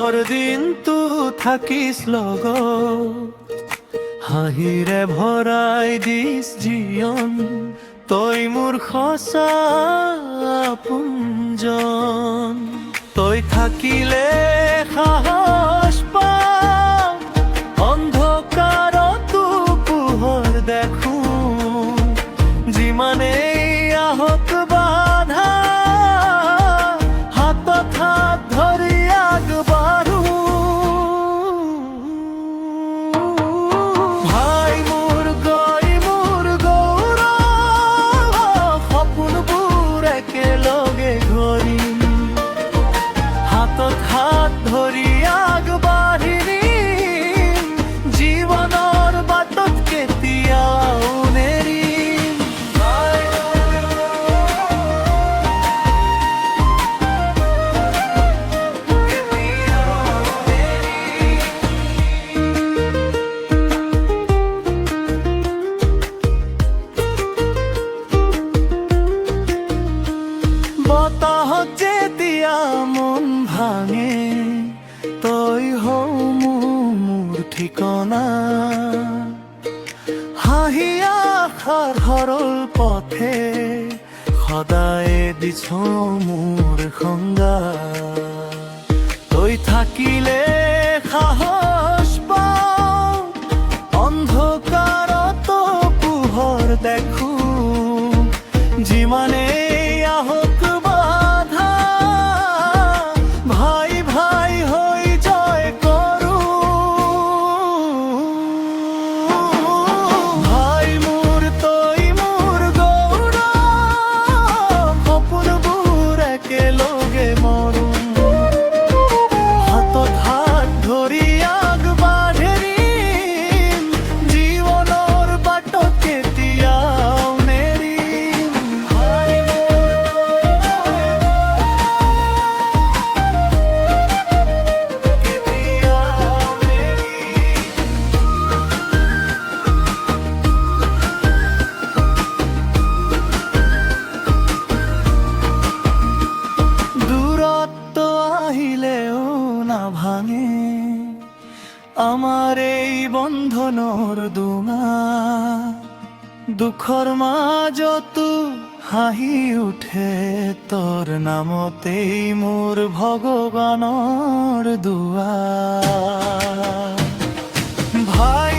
দুখৰ দিনটো থাকিস লগত হাঁহিৰে ভৰাই দিস জীৱন তই মোৰ সঁচা আপোনজন তই থাকিলে সাহস পাওঁ অন্ধকাৰতো পোহৰ দেখো যিমানেই আহক বাধা হাতত হাত ধৰি আগবাঢ়ো ভাই মোৰ গৌৰৱ সপোনবোৰ একেলগে ধৰিম হাতত হাত ধৰি আগবাঢ়ি নিম জীৱনৰ বাটত কেতিয়াও নেৰিম বতাহত যেতিয়া মন ভাঙে তই হও মোৰ ঠিকনা হাঁহি আশাৰ সৰল পথে সদায় দিছ মোৰ সংগা তই থাকিলে সাহস পাওঁ অন্ধকাৰতো পোহৰ দেখো যিমানেই আহক বাধা ভাই ভাই হৈ জয় কৰো ভাই মোৰ তই মোৰ গৌৰৱ সপোনবোৰ একেলগে মৰো হাতত হাত ধৰি আগবাঢ়িম জীৱনৰ বাটত কেতিয়াও নেৰিম দূৰত্ব আহিলেও নাভাঙে আমাৰ এই বন্ধনৰ ডোঙা দুখৰ মাজতো হাঁহি উঠে তোৰ নামতেই মোৰ ভগৱানৰ দুৱাৰ ভাই